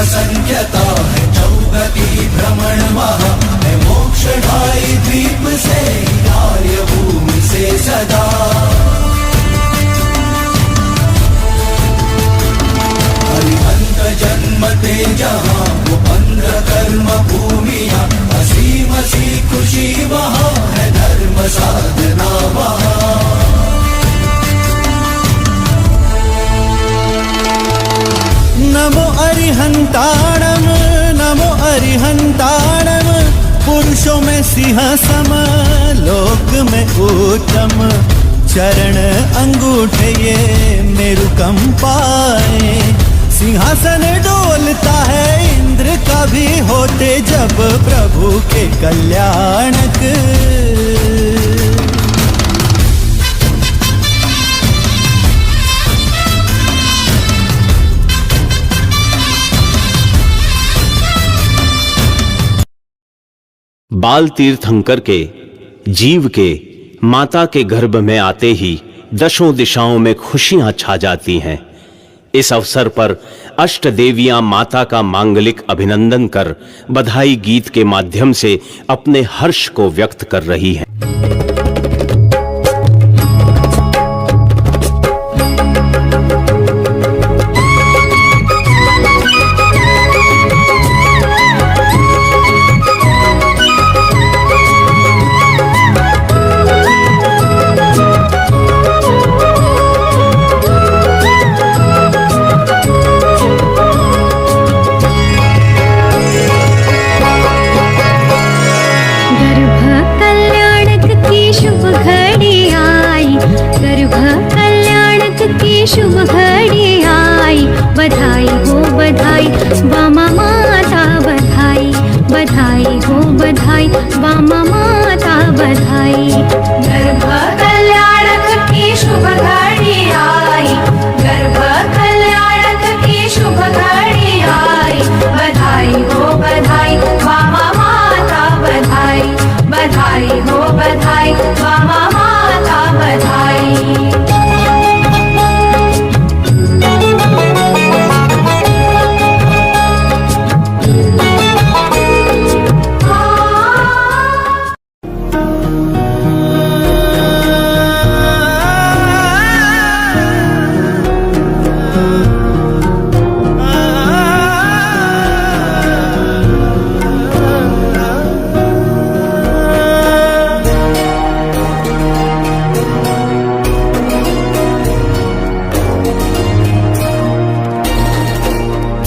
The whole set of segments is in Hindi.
असंख्यता है चौगति भ्रमण वहाँ है मोक्षदायी द्वीप से आर्य भूमि से सदा। अरिहंत जन्मते जहाँ वो पंद्र कर्म भूमिया असीम सी खुशी वहाँ है धर्म साधना वहाँ। नमो अरिहंताणम नमो अरिहंताणम पुरुषों में सिंह सम लोक में उत्तम चरण अंगूठे ये मेरु कंपाए। सिंहासन डोलता है इंद्र का भी होते जब प्रभु के कल्याणक। बाल तीर्थंकर के जीव के माता के गर्भ में आते ही दशों दिशाओं में खुशियां छा जाती हैं। इस अवसर पर अष्ट देवियां माता का मांगलिक अभिनंदन कर बधाई गीत के माध्यम से अपने हर्ष को व्यक्त कर रही हैं। शुभ घड़ी आई बधाई हो बधाई वामा माता बधाई बधाई हो बधाई वामा माता बधाई। गर्भ कल्याणक की शुभ घड़ी आई गर्भ कल्याणक की शुभ घड़ी आई बधाई हो बधाई वामा माता बधाई बधाई हो बधाई वामा माता बधाई।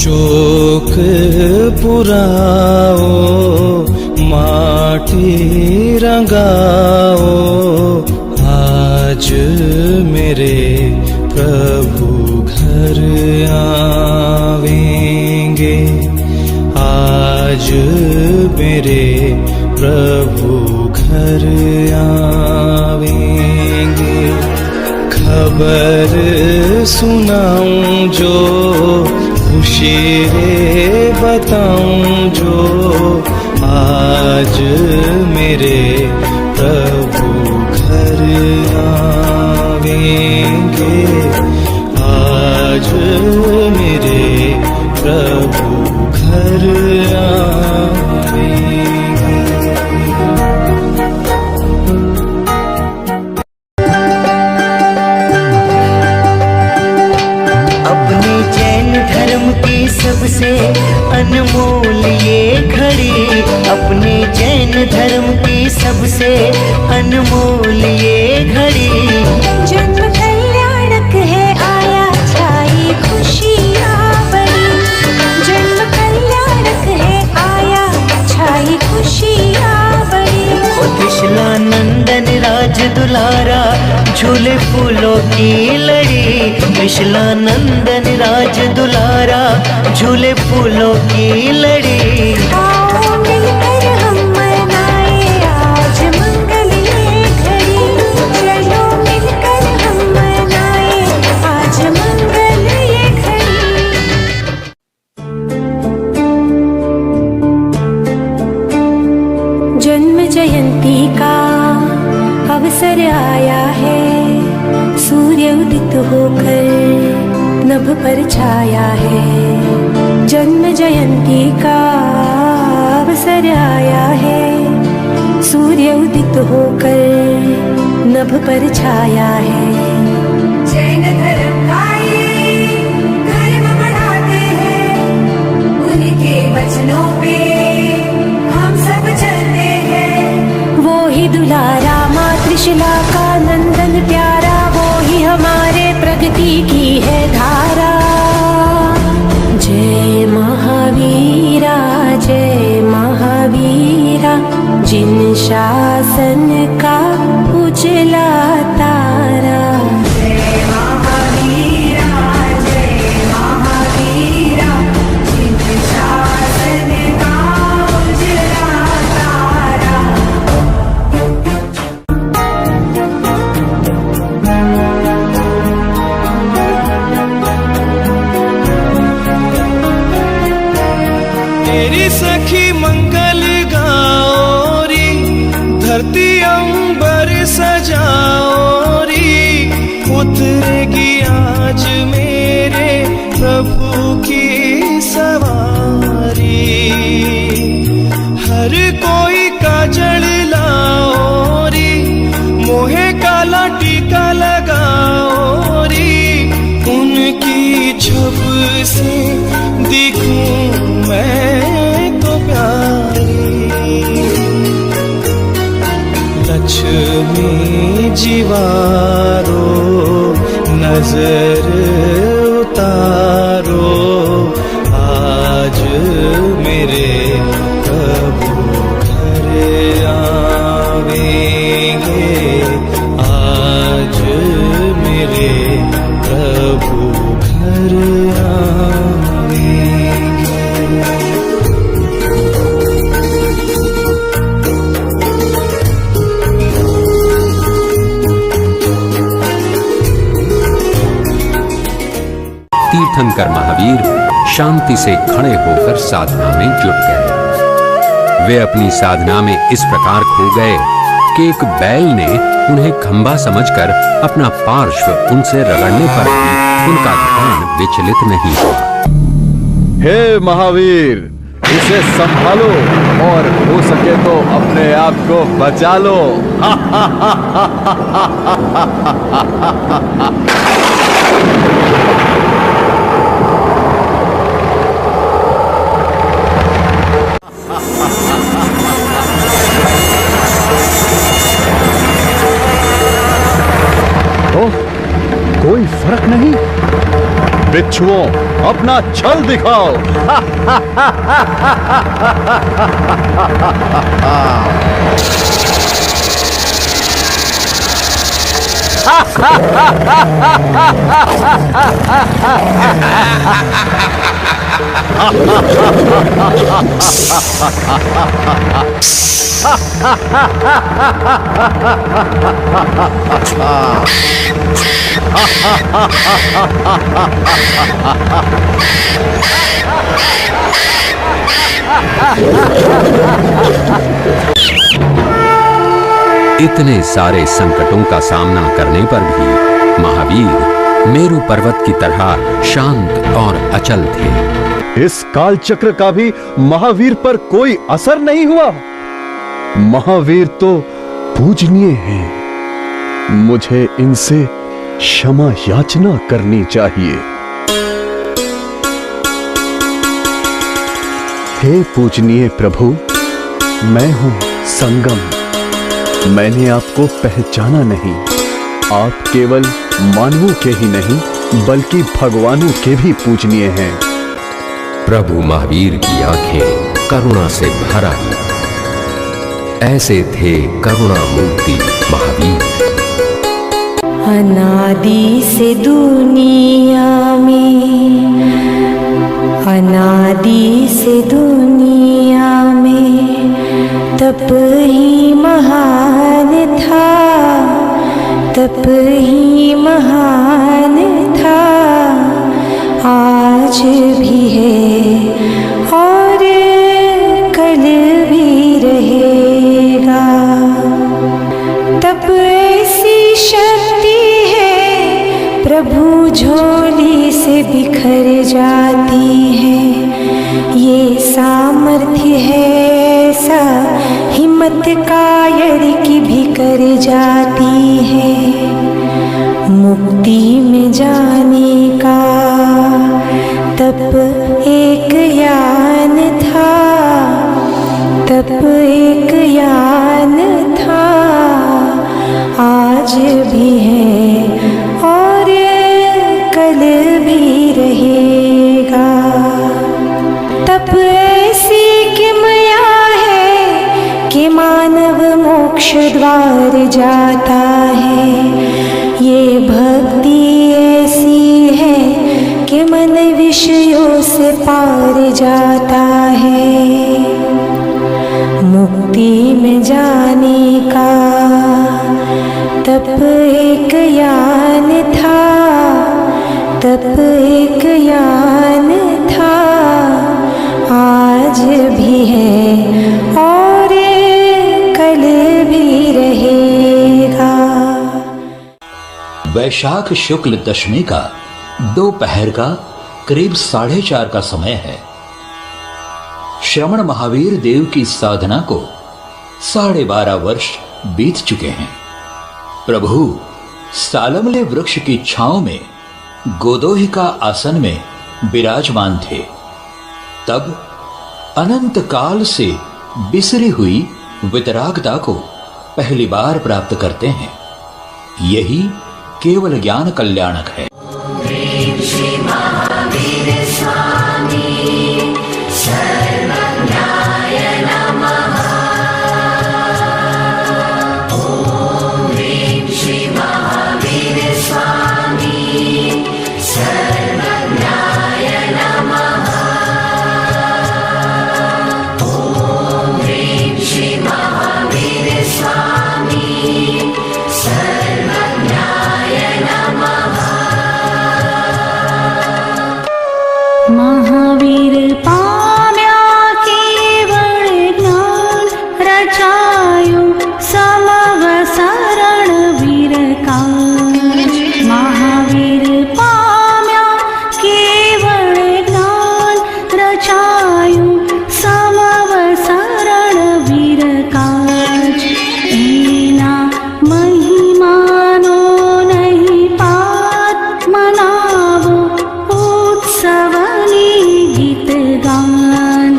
चोक पुराओ माटी रंगाओ आज मेरे प्रभु घर आवेंगे आज मेरे प्रभु घर आवेंगे। खबर सुनाऊं जो खुशी बताऊं जो आज मेरे प्रभु घर आवेंगे आज मेरे प्रभु घर आवेंगे। सबसे अनमोल ये घड़ी अपने जैन धर्म की सबसे अनमोल ये घड़ी। जन्म कल्याणक है आया छाई खुशियाँ बड़ी जन्म कल्याणक है आया छाई खुशियाँ बड़ी। त्रिशला नंदन राज दुलारा झूले फूलों की लड़ी त्रिशला नंदन राज दुलारा झूले फूलों की लड़ी। आओ मिलकर हम मनाए आज मंगल ये घड़ी चलो मिलकर हम मनाए आज मंगल ये घड़ी। जन्म जयंती का अवसर आया है सूर्य उदित होकर नभ पर छाया है जन्म जयंती का अवसर आया है। सूर्य उदित होकर नभ पर छाया है। जैन धर्म का ये धर्म बढ़ाते हैं, उनके वचनों पे हम सब चलते हैं। वो ही दुलारा माँ त्रिशला का नंदन प्यारा, वो ही हमारे प्रगति की है धारा। जय महावीरा, जय महावीरा, जिन शासन का उजला तारा। जय महावीरा, जय महावीरा, जिन शासन का उजला तारा। तेरी सखी मंगल गाओ री, धरती अंबर सजाओ री। उतरेगी आज मेरे प्रभु की सवारी। हर कोई काजल लाओ री, मोहे काला टीका लगाओ री। उनकी छब से दिखूं मैं तो प्यारी। लक्ष्मी जीवारो नजर उतारो, आज मेरे प्रभु घर आवेंगे। आज मेरे प्रभु घर आवेंगे। तीर्थंकर महावीर शांति से खड़े होकर साधना में जुट गए। वे अपनी साधना में इस प्रकार खो गए कि एक बैल ने उन्हें खंबा समझकर अपना पार्श्व उनसे रगड़ने पर भी उनका ध्यान विचलित नहीं हुआ। हे महावीर, इसे संभालो और हो सके तो अपने आप को बचा लो। ओह, कोई फर्क नहीं। बिच्छुओं, अपना छल दिखाओ। इतने सारे संकटों का सामना करने पर भी महावीर मेरु पर्वत की तरह शांत और अचल थे। इस काल चक्र का भी महावीर पर कोई असर नहीं हुआ। महावीर तो पूजनीय हैं। मुझे इनसे क्षमा याचना करनी चाहिए। हे पूजनीय प्रभु, मैं हूं संगम। मैंने आपको पहचाना नहीं। आप केवल मानवों के ही नहीं बल्कि भगवानों के भी पूजनीय हैं। प्रभु महावीर की आंखें करुणा से भर आई। ऐसे थे करुणा मूर्ति महावीर। अनादि से दुनिया में, अनादि से दुनिया में तप ही महान था, तप ही महान था। आज भी है और कल भी रहेगा। तप ऐसी शक्ति है, प्रभु झोली से बिखर जाती है। सामर्थ्य है ऐसा, हिम्मत कायर की भी कर जाती है। मुक्ति में जाने का तप एक यान था, तप एक यान था, आज भी है और कल भी रहेगा। तप ऐसी किमया है कि मानव मोक्ष द्वार जाता है। ये भक्ति ऐसी है कि मन विषयों से पार जाता है। मुक्ति में जाने का तप एक यान था, तप एक यान था, आज भी है और कल भी रहेगा। वैशाख शुक्ल दशमी का दोपहर का करीब 4:30 का समय है। श्रवण महावीर देव की साधना को 12.5 वर्ष बीत चुके हैं। प्रभु सालमले वृक्ष की छांव में गोदोही का आसन में विराजमान थे। तब अनंत काल से बिसरी हुई वितरागता को पहली बार प्राप्त करते हैं। यही केवल ज्ञान कल्याणक है। महावीर पाम्या केवल ज्ञान, रचायो समवसरण वीरकाज। महावीर पाम्या केवल ज्ञान, रचायो समवसरण वीरकाज। एना महिमानो नहीं पात मनावो उत्सव गीत गान।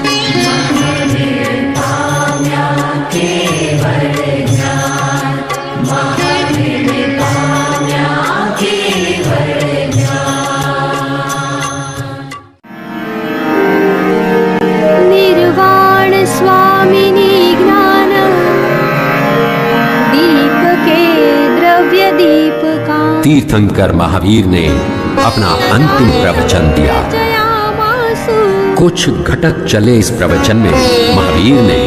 निर्वाण स्वामिनी ज्ञान दीप के द्रव्य दीप का। तीर्थंकर महावीर ने अपना अंतिम प्रवचन दिया। कुछ घटक चले इस प्रवचन में महावीर ने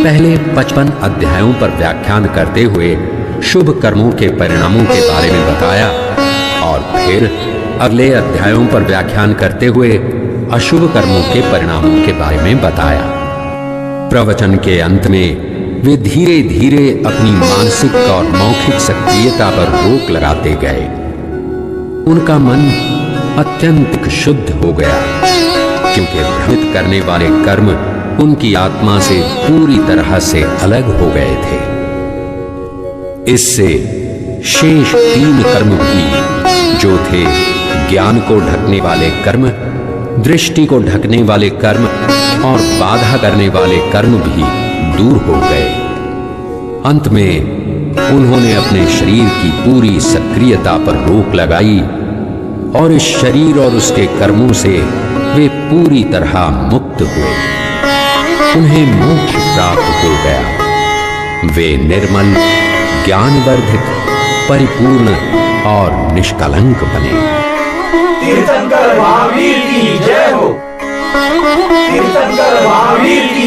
पहले 55 अध्यायों पर व्याख्यान करते हुए शुभ कर्मों के परिणामों के बारे में बताया और फिर अगले अध्यायों पर व्याख्यान करते हुए अशुभ कर्मों के परिणामों के बारे में बताया। प्रवचन के अंत में वे धीरे धीरे अपनी मानसिक और मौखिक सक्रियता पर रोक लगाते गए। उनका मन अत्यंत शुद्ध हो गया, क्योंकि भ्रमित करने वाले कर्म उनकी आत्मा से पूरी तरह से अलग हो गए थे। इससे शेष 3 कर्म भी जो थे, ज्ञान को ढकने वाले कर्म, दृष्टि को ढकने वाले कर्म और बाधा करने वाले कर्म भी दूर हो गए। अंत में उन्होंने अपने शरीर की पूरी सक्रियता पर रोक लगाई और इस शरीर और उसके कर्मों से वे पूरी तरह मुक्त हुए। उन्हें मोक्ष प्राप्त हो गया। वे निर्मल, ज्ञानवर्धक, परिपूर्ण और निष्कलंक बने। तीर्थंकर महावीर की जय हो। तीर्थंकर महावीर की